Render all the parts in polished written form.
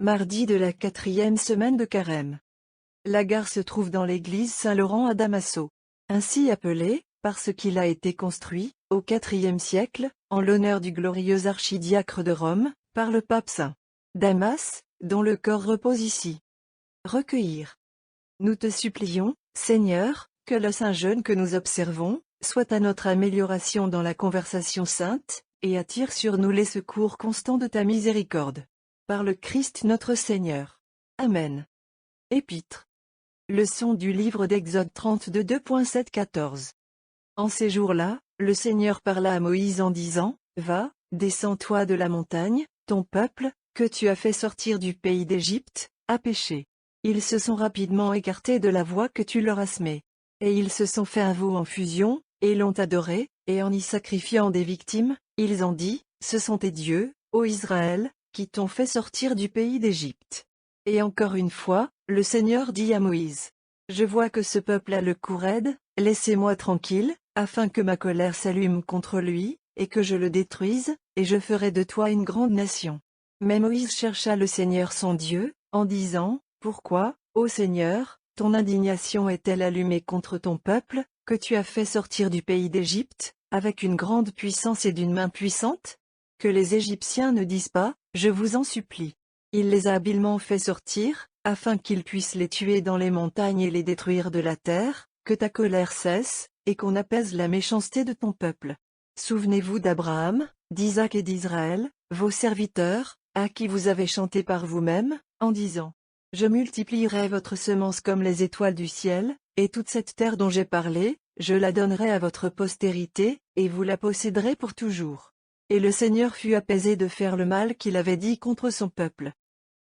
Mardi de la 4e semaine de Carême. La gare se trouve dans l'église Saint-Laurent à Damaso. Ainsi appelé, parce qu'il a été construit, au IVe siècle, en l'honneur du glorieux archidiacre de Rome, par le pape Saint Damas, dont le corps repose ici. Recueillir. Nous te supplions, Seigneur, que le saint jeûne que nous observons, soit à notre amélioration dans la conversation sainte, et attire sur nous les secours constants de ta miséricorde. Par le Christ notre Seigneur. Amen. Épître. Leçon du livre d'Exode 32 2.7-14. En ces jours-là, le Seigneur parla à Moïse en disant, « Va, descends-toi de la montagne, ton peuple, que tu as fait sortir du pays d'Égypte, a péché. Ils se sont rapidement écartés de la voie que tu leur as semée. Et ils se sont fait un veau en fusion, et l'ont adoré, et en y sacrifiant des victimes, ils ont dit, ce sont tes dieux, ô Israël, qui t'ont fait sortir du pays d'Égypte. » Et encore une fois, le Seigneur dit à Moïse, « Je vois que ce peuple a le cou raide, laissez-moi tranquille, afin que ma colère s'allume contre lui, et que je le détruise, et je ferai de toi une grande nation. » Mais Moïse chercha le Seigneur son Dieu, en disant, « Pourquoi, ô Seigneur, ton indignation est-elle allumée contre ton peuple, que tu as fait sortir du pays d'Égypte, avec une grande puissance et d'une main puissante? Que les Égyptiens ne disent pas, je vous en supplie. Il les a habilement fait sortir, afin qu'ils puissent les tuer dans les montagnes et les détruire de la terre, que ta colère cesse, et qu'on apaise la méchanceté de ton peuple. Souvenez-vous d'Abraham, d'Isaac et d'Israël, vos serviteurs, à qui vous avez chanté par vous-même, en disant, je multiplierai votre semence comme les étoiles du ciel, et toute cette terre dont j'ai parlé, je la donnerai à votre postérité, et vous la posséderez pour toujours. Et le Seigneur fut apaisé de faire le mal qu'il avait dit contre son peuple.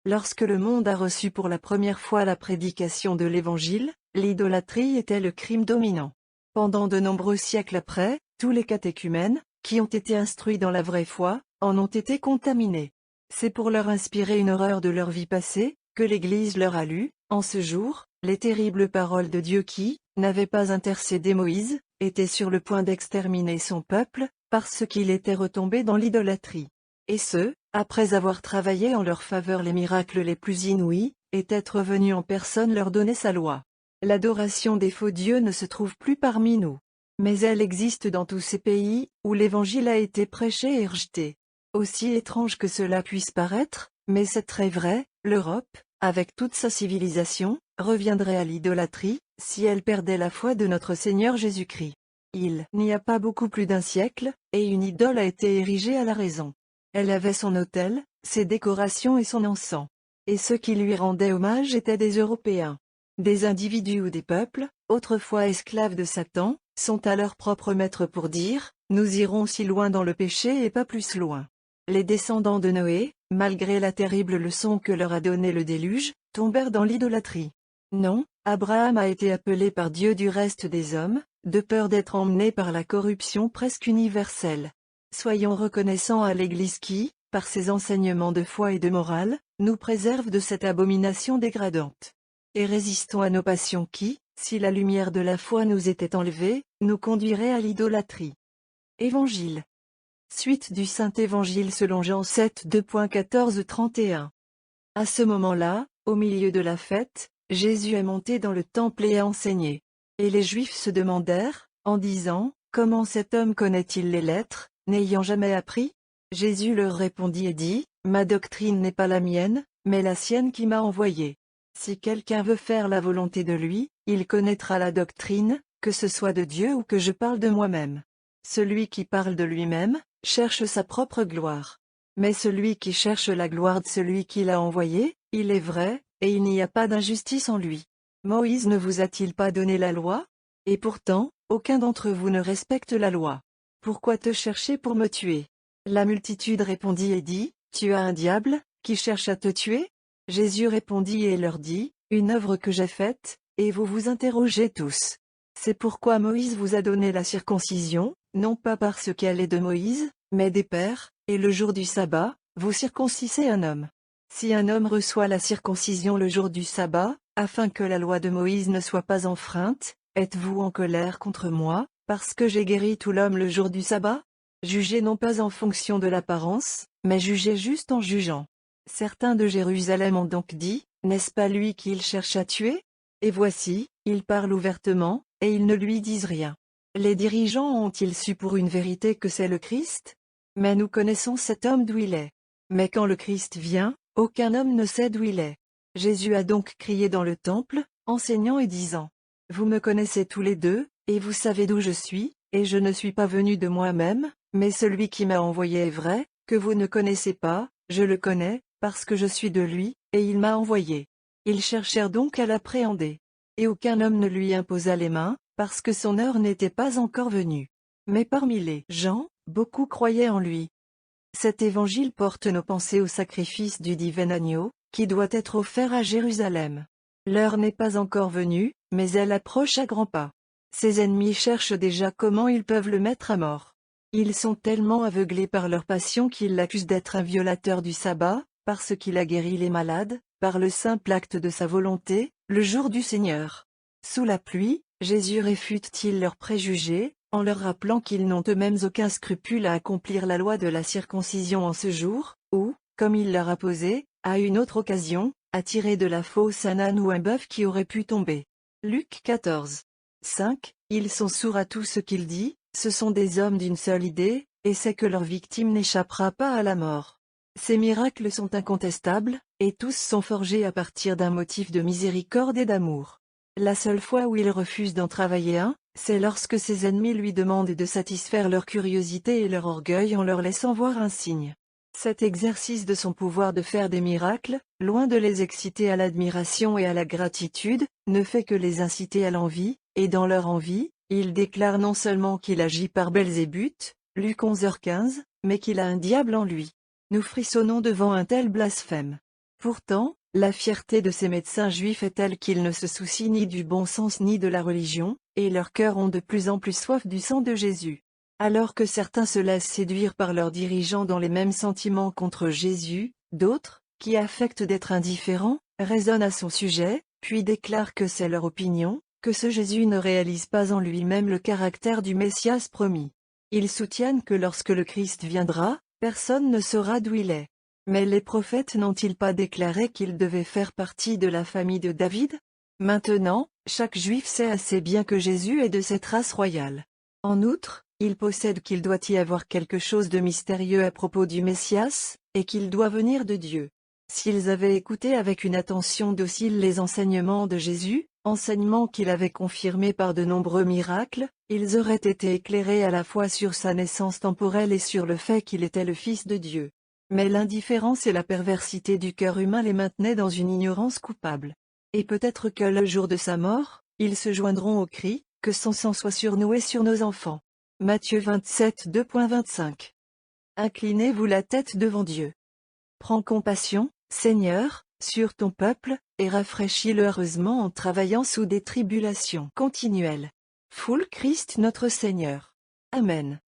Lorsque le monde a reçu pour la première fois la prédication de l'Évangile, l'idolâtrie était le crime dominant. Pendant de nombreux siècles après, tous les catéchumènes, qui ont été instruits dans la vraie foi, en ont été contaminés. C'est pour leur inspirer une horreur de leur vie passée, que l'Église leur a lu, en ce jour, les terribles paroles de Dieu qui, n'avait pas intercédé Moïse, était sur le point d'exterminer son peuple, parce qu'il était retombé dans l'idolâtrie. Et ce, après avoir travaillé en leur faveur les miracles les plus inouïs, et être venu en personne leur donner sa loi. L'adoration des faux dieux ne se trouve plus parmi nous. Mais elle existe dans tous ces pays, où l'Évangile a été prêché et rejeté. Aussi étrange que cela puisse paraître, mais c'est très vrai, l'Europe, avec toute sa civilisation, reviendrait à l'idolâtrie, si elle perdait la foi de notre Seigneur Jésus-Christ. Il n'y a pas beaucoup plus d'un siècle, et une idole a été érigée à la raison. Elle avait son autel, ses décorations et son encens. Et ceux qui lui rendaient hommage étaient des Européens. Des individus ou des peuples, autrefois esclaves de Satan, sont à leur propre maître pour dire, nous irons si loin dans le péché et pas plus loin. Les descendants de Noé, malgré la terrible leçon que leur a donnée le déluge, tombèrent dans l'idolâtrie. Non, Abraham a été appelé par Dieu du reste des hommes, de peur d'être emmené par la corruption presque universelle. Soyons reconnaissants à l'Église qui, par ses enseignements de foi et de morale, nous préserve de cette abomination dégradante. Et résistons à nos passions qui, si la lumière de la foi nous était enlevée, nous conduirait à l'idolâtrie. Évangile. Suite du Saint-Évangile selon Jean 7 2.14-31. À ce moment-là, au milieu de la fête, Jésus est monté dans le temple et a enseigné. Et les Juifs se demandèrent, en disant, comment cet homme connaît-il les lettres, n'ayant jamais appris? Jésus leur répondit et dit, ma doctrine n'est pas la mienne, mais la sienne qui m'a envoyé. Si quelqu'un veut faire la volonté de lui, il connaîtra la doctrine, que ce soit de Dieu ou que je parle de moi-même. Celui qui parle de lui-même, cherche sa propre gloire. Mais celui qui cherche la gloire de celui qui l'a envoyé, il est vrai, et il n'y a pas d'injustice en lui. Moïse ne vous a-t-il pas donné la loi? Et pourtant, aucun d'entre vous ne respecte la loi. Pourquoi te chercher pour me tuer? La multitude répondit et dit, tu as un diable, qui cherche à te tuer? Jésus répondit et leur dit, une œuvre que j'ai faite, et vous vous interrogez tous. C'est pourquoi Moïse vous a donné la circoncision, non pas parce qu'elle est de Moïse, mais des pères, et le jour du sabbat, vous circoncisez un homme. Si un homme reçoit la circoncision le jour du sabbat, afin que la loi de Moïse ne soit pas enfreinte, êtes-vous en colère contre moi, parce que j'ai guéri tout l'homme le jour du sabbat? Jugez non pas en fonction de l'apparence, mais jugez juste en jugeant. Certains de Jérusalem ont donc dit, n'est-ce pas lui qu'il cherche à tuer? Et voici, il parle ouvertement, et ils ne lui disent rien. Les dirigeants ont-ils su pour une vérité que c'est le Christ? Mais nous connaissons cet homme d'où il est. Mais quand le Christ vient, aucun homme ne sait d'où il est. Jésus a donc crié dans le temple, enseignant et disant, vous me connaissez tous les deux, et vous savez d'où je suis, et je ne suis pas venu de moi-même, mais celui qui m'a envoyé est vrai, que vous ne connaissez pas, je le connais, parce que je suis de lui, et il m'a envoyé. Ils cherchèrent donc à l'appréhender. Et aucun homme ne lui imposa les mains, parce que son heure n'était pas encore venue. Mais parmi les gens, beaucoup croyaient en lui. Cet évangile porte nos pensées au sacrifice du divin agneau, qui doit être offert à Jérusalem. L'heure n'est pas encore venue, mais elle approche à grands pas. Ses ennemis cherchent déjà comment ils peuvent le mettre à mort. Ils sont tellement aveuglés par leur passion qu'ils l'accusent d'être un violateur du sabbat, parce qu'il a guéri les malades, par le simple acte de sa volonté, le jour du Seigneur. Sous la pluie, Jésus réfute-t-il leurs préjugés, en leur rappelant qu'ils n'ont eux-mêmes aucun scrupule à accomplir la loi de la circoncision en ce jour, ou, comme il leur a posé, à une autre occasion, à tirer de la fausse un âne ou un bœuf qui aurait pu tomber. Luc 14. 5. Ils sont sourds à tout ce qu'il dit, ce sont des hommes d'une seule idée, et c'est que leur victime n'échappera pas à la mort. Ces miracles sont incontestables, et tous sont forgés à partir d'un motif de miséricorde et d'amour. La seule fois où il refuse d'en travailler un, c'est lorsque ses ennemis lui demandent de satisfaire leur curiosité et leur orgueil en leur laissant voir un signe. Cet exercice de son pouvoir de faire des miracles, loin de les exciter à l'admiration et à la gratitude, ne fait que les inciter à l'envie, et dans leur envie, il déclare non seulement qu'il agit par Belzébuth, Luc 11h15, mais qu'il a un diable en lui. Nous frissonnons devant un tel blasphème. Pourtant, la fierté de ces médecins juifs est telle qu'ils ne se soucient ni du bon sens ni de la religion, et leurs cœurs ont de plus en plus soif du sang de Jésus. Alors que certains se laissent séduire par leurs dirigeants dans les mêmes sentiments contre Jésus, d'autres, qui affectent d'être indifférents, raisonnent à son sujet, puis déclarent que c'est leur opinion, que ce Jésus ne réalise pas en lui-même le caractère du Messias promis. Ils soutiennent que lorsque le Christ viendra, personne ne saura d'où il est. Mais les prophètes n'ont-ils pas déclaré qu'il devait faire partie de la famille de David? Maintenant, chaque juif sait assez bien que Jésus est de cette race royale. En outre, il possède qu'il doit y avoir quelque chose de mystérieux à propos du Messias, et qu'il doit venir de Dieu. S'ils avaient écouté avec une attention docile les enseignements de Jésus, enseignements qu'il avait confirmés par de nombreux miracles, ils auraient été éclairés à la fois sur sa naissance temporelle et sur le fait qu'il était le Fils de Dieu. Mais l'indifférence et la perversité du cœur humain les maintenaient dans une ignorance coupable. Et peut-être que le jour de sa mort, ils se joindront au cri, que son sang soit surnoué sur nos enfants. Matthieu 27 2.25. Inclinez-vous la tête devant Dieu. Prends compassion, Seigneur, sur ton peuple, et rafraîchis-le heureusement en travaillant sous des tribulations continuelles. Foule Christ notre Seigneur. Amen.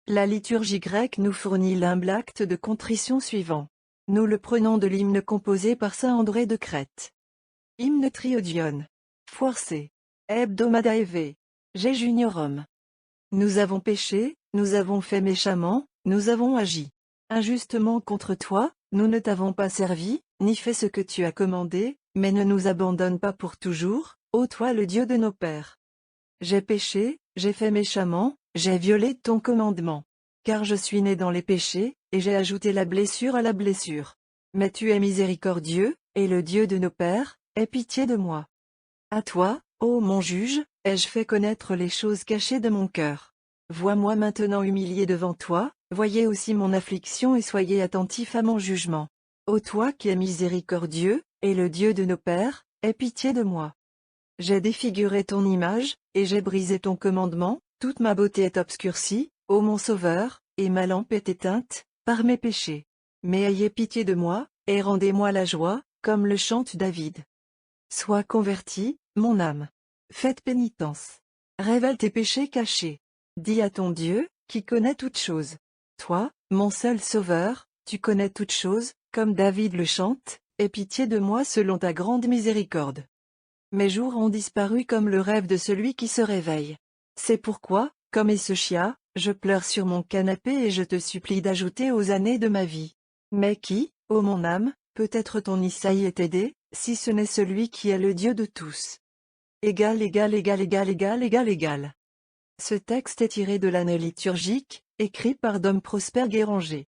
La liturgie grecque nous fournit l'humble acte de contrition suivant. Nous le prenons de l'hymne composé par saint André de Crète. Hymne Triodion. Force. Hebdomadae. G juniorum. Nous avons péché, nous avons fait méchamment, nous avons agi injustement contre toi, nous ne t'avons pas servi, ni fait ce que tu as commandé, mais ne nous abandonne pas pour toujours, ô toi le Dieu de nos pères. J'ai péché, j'ai fait méchamment, j'ai violé ton commandement. Car je suis né dans les péchés, et j'ai ajouté la blessure à la blessure. Mais tu es miséricordieux, et le Dieu de nos pères, aie pitié de moi. À toi, ô mon juge, ai-je fait connaître les choses cachées de mon cœur. Vois-moi maintenant humilié devant toi, voyez aussi mon affliction et soyez attentifs à mon jugement. Ô toi qui es miséricordieux, et le Dieu de nos pères, aie pitié de moi. J'ai défiguré ton image, et j'ai brisé ton commandement, toute ma beauté est obscurcie, ô mon Sauveur, et ma lampe est éteinte, par mes péchés. Mais ayez pitié de moi, et rendez-moi la joie, comme le chante David. Sois converti, mon âme. Faites pénitence. Révèle tes péchés cachés. Dis à ton Dieu, qui connaît toutes choses. Toi, mon seul Sauveur, tu connais toutes choses, comme David le chante, aie pitié de moi selon ta grande miséricorde. Mes jours ont disparu comme le rêve de celui qui se réveille. C'est pourquoi, comme Ézéchias, je pleure sur mon canapé et je te supplie d'ajouter aux années de ma vie. Mais qui, ô mon âme, Peut-être ton Isaïe est aidé, si ce n'est celui qui est le Dieu de tous. Égal, égal, égal, égal, égal, égal, égal. Ce texte est tiré de l'année liturgique, écrit par Dom Prosper Guéranger.